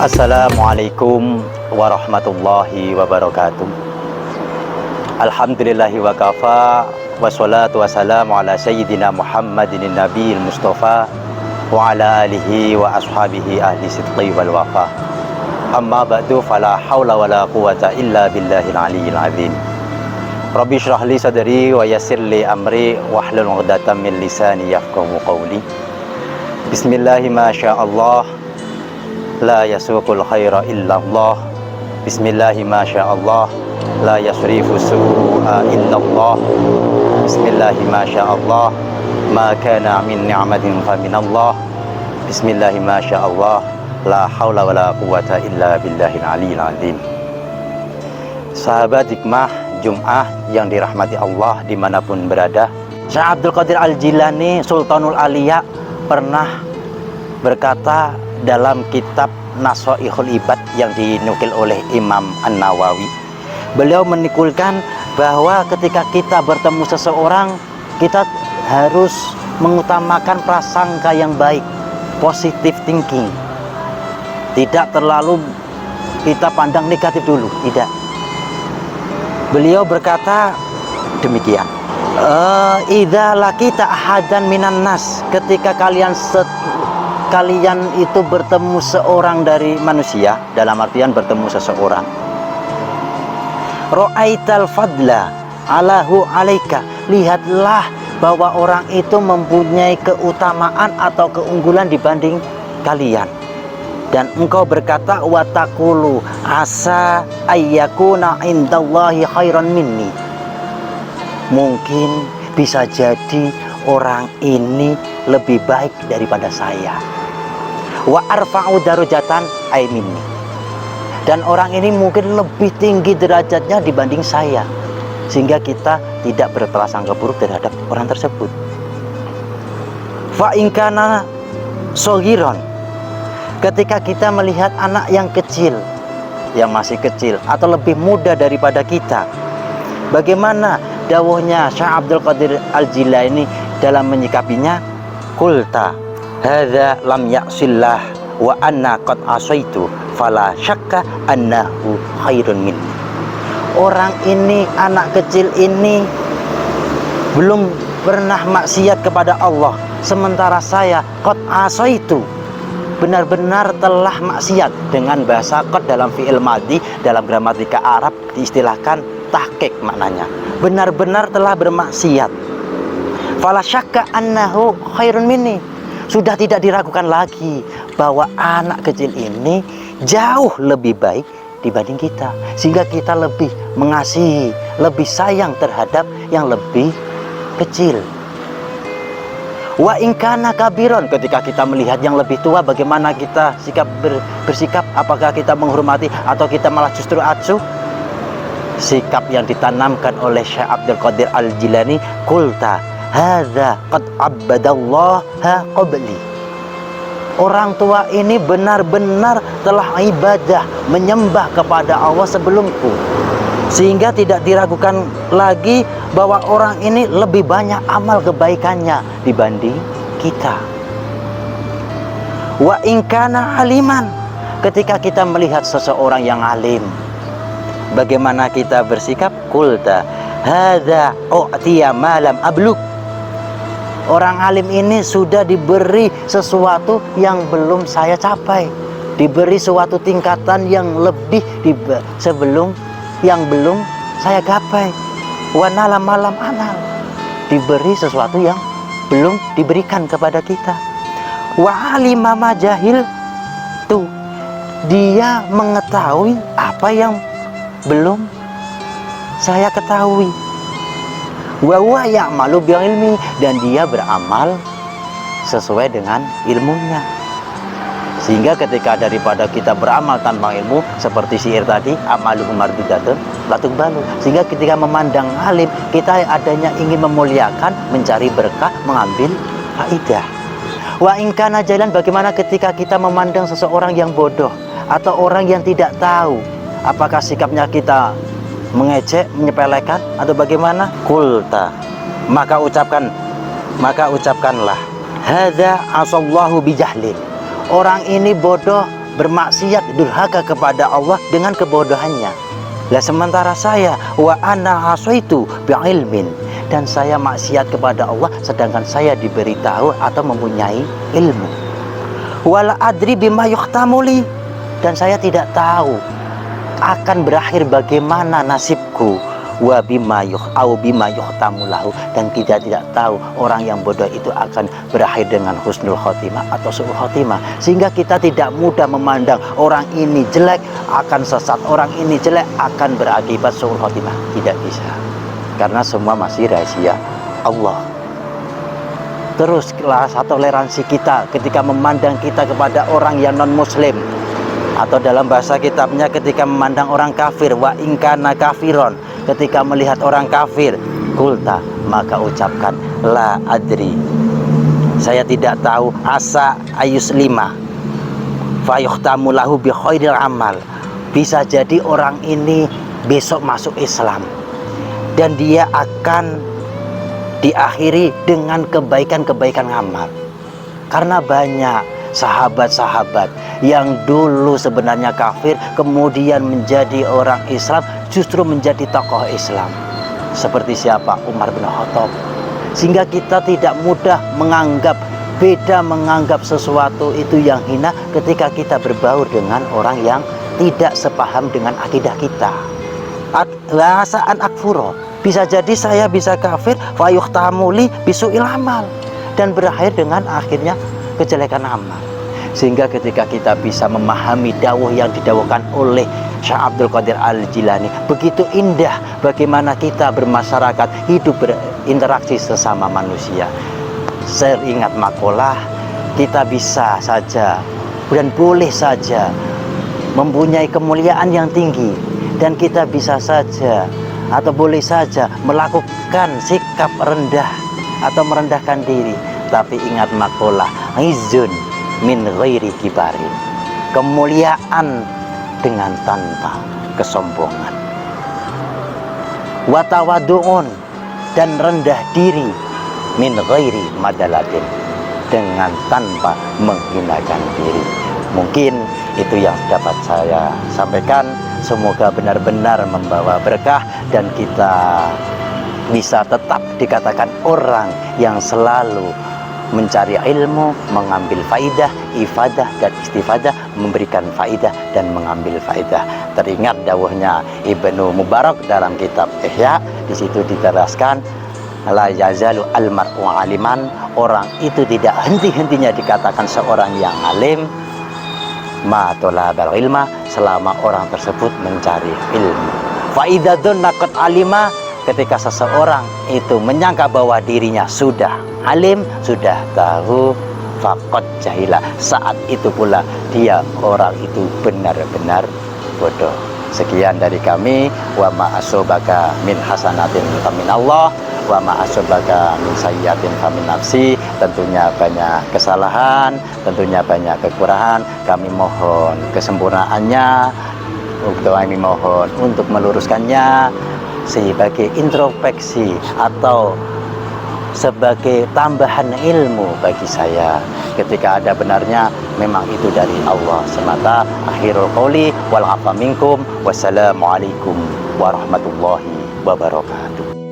Assalamualaikum warahmatullahi wabarakatuh. Alhamdulillahi wa kafa, wassalatu wassalamu ala sayyidina Muhammadin nabiyil mustafa wa ala alihi wa ashabihi ahli sidqi wal wafa. Amma ba'du, fala hawla wala quwata illa billahil aliyyil azim. Rabbi shrah li sadri wa yassir li amri wahlul 'uqdatam min lisani yafqahu qawli. Bismillahi ma sya'allah, la yasuqul khaira illallah. Bismillahi ma sya'allah, la yasrifu su'a illallah. Bismillahi ma sya'allah, ma kana min ni'matin fa minallah. Bismillahi ma sya'allah, la haula wala quwata illa billahil aliyyil azim. Sahabat hikmah Jum'ah yang dirahmati Allah dimanapun berada, Syekh Abdul Qadir Al-Jilani Sultanul Auliya pernah berkata dalam kitab Nashaihul Ibad yang dinukil oleh Imam An-Nawawi. Beliau menikulkan bahwa ketika kita bertemu seseorang, kita harus mengutamakan prasangka yang baik, positive thinking. Tidak terlalu kita pandang negatif dulu, tidak. Beliau berkata demikian, idza laqita ahadan minan nas, ketika kalian itu bertemu seorang dari manusia, dalam artian bertemu seseorang, ra'aital fadla alahu alaika, lihatlah bahwa orang itu mempunyai keutamaan atau keunggulan dibanding kalian, dan engkau berkata wa taqulu asa ayyakuna indallahi khairan minni, mungkin bisa jadi orang ini lebih baik daripada saya. Wa arfa'u darajatan ay minni, dan orang ini mungkin lebih tinggi derajatnya dibanding saya, sehingga kita tidak berprasangka buruk terhadap orang tersebut. Fa in kana shaghiran, ketika kita melihat anak yang kecil, yang masih kecil atau lebih muda daripada kita, bagaimana dawuhnya Syekh Abdul Qadir Al-Jilani dalam menyikapinya? Qulta hadza lam ya'sillah wa anna qad asaitu fala syakka annahu khairun minni. Orang ini, anak kecil ini belum pernah maksiat kepada Allah, sementara saya qad asaitu, benar-benar telah maksiat. Dengan bahasa qad dalam fi'il madhi dalam gramatika Arab diistilahkan tahqiq, maknanya benar-benar telah bermaksiat. Fala syakka annahu khairun minni, sudah tidak diragukan lagi bahwa anak kecil ini jauh lebih baik dibanding kita, sehingga kita lebih mengasihi, lebih sayang terhadap yang lebih kecil. Wa in kana kabiron, ketika kita melihat yang lebih tua, bagaimana kita bersikap? Apakah kita menghormati atau kita malah justru acuh? Sikap yang ditanamkan oleh Syekh Abdul Qadir Al-Jilani, qulta hadza qad abadallaha qabli, orang tua ini benar-benar telah ibadah, menyembah kepada Allah sebelumku, sehingga tidak diragukan lagi bahwa orang ini lebih banyak amal kebaikannya dibanding kita. Wa in kana aliman, ketika kita melihat seseorang yang alim, bagaimana kita bersikap? Qulta hadza u'tiya ma lam ablugh, orang alim ini sudah diberi sesuatu yang belum saya capai, diberi suatu tingkatan yang lebih sebelum yang belum saya gapai. Wa nala malam anal, diberi sesuatu yang belum diberikan kepada kita. Wa alima ma jahil, tuh dia mengetahui apa yang belum saya ketahui. Wa huwa ya'malu bi ilmi, dan dia beramal sesuai dengan ilmunya. Sehingga ketika daripada kita beramal tanpa ilmu, seperti syair tadi, amaluhum mardudatun la tuqbalu, sehingga ketika memandang alim, kita adanya ingin memuliakan, mencari berkah, mengambil faidah. Wa in kana jahilan, bagaimana ketika kita memandang seseorang yang bodoh atau orang yang tidak tahu, apakah sikapnya kita mengejek, menyepelekan, atau bagaimana? Qulta, maka ucapkanlah hadza asallahu bijahlin, orang ini bodoh bermaksiat durhaka kepada Allah dengan kebodohannya. Lah sementara saya wa ana asaitu bi'ilmin, dan saya maksiat kepada Allah sedangkan saya diberitahu atau mempunyai ilmu. Wala adri bima yuhtamuli, dan saya tidak tahu akan berakhir bagaimana nasibku. Wa bima yuhtamulahu, dan tidak tahu orang yang bodoh itu akan berakhir dengan husnul khotimah atau su'ul khotimah. Sehingga kita tidak mudah memandang orang ini jelek akan sesat, orang ini jelek akan berakibat su'ul khotimah. Tidak bisa, karena semua masih rahasia Allah. Terus kelas atau toleransi kita ketika memandang kita kepada orang yang non muslim, atau dalam bahasa kitabnya ketika memandang orang kafir, wa ingkana kafiron, ketika melihat orang kafir, kulta, maka ucapkan la adri, saya tidak tahu, asa ayus lima fayuhtamu lahu bi khairil amal, bisa jadi orang ini besok masuk Islam dan dia akan diakhiri dengan kebaikan-kebaikan amal. Karena banyak sahabat-sahabat yang dulu sebenarnya kafir kemudian menjadi orang Islam, justru menjadi tokoh Islam. Seperti siapa? Umar bin Khattab. Sehingga kita tidak mudah menganggap sesuatu itu yang hina ketika kita berbaur dengan orang yang tidak sepaham dengan akidah kita. Lasaan akfuro, bisa jadi saya bisa kafir fayuhtamuli bisu'il amal, dan berakhir dengan akhirnya kejelekan amal. Sehingga ketika kita bisa memahami dawuh yang didawuhkan oleh Syekh Abdul Qadir Al-Jilani, begitu indah bagaimana kita bermasyarakat, hidup, berinteraksi sesama manusia. Seingat makalah, kita bisa saja dan boleh saja mempunyai kemuliaan yang tinggi, dan kita bisa saja atau boleh saja melakukan sikap rendah atau merendahkan diri. Tapi ingat makalah, izun min ghairi kibarin, kemuliaan dengan tanpa kesombongan. Watawadu'un, dan rendah diri, min ghairi madalatin, dengan tanpa menghinakan diri. Mungkin itu yang dapat saya sampaikan. Semoga benar-benar membawa berkah dan kita bisa tetap dikatakan orang yang selalu mencari ilmu, mengambil faidah, ifadah dan istifadah, memberikan faidah dan mengambil faidah. Teringat dawuhnya Ibnu Mubarak dalam kitab Ihya, di situ diteraskan la yazalu almar'u aliman, orang itu tidak henti-hentinya dikatakan seorang yang alim, ma tolabal ilma, selama orang tersebut mencari ilmu. Fa idza dzanna qad alima, ketika seseorang itu menyangka bahwa dirinya sudah alim, sudah tahu, faqad jahila, saat itu pula dia orang itu benar-benar bodoh. Sekian dari kami. Wa ma asobaka min hasanatin famin Allah, wa ma asobaka min sayyiatin famin nafsi. Tentunya banyak kesalahan, tentunya banyak kekurangan. Kami mohon kesempurnaannya, kami mohon untuk meluruskannya sebagai introspeksi atau sebagai tambahan ilmu bagi saya. Ketika ada benarnya, memang itu dari Allah semata. Akhirul qouli wal afa minkum. Wassalamualaikum warahmatullahi wabarakatuh.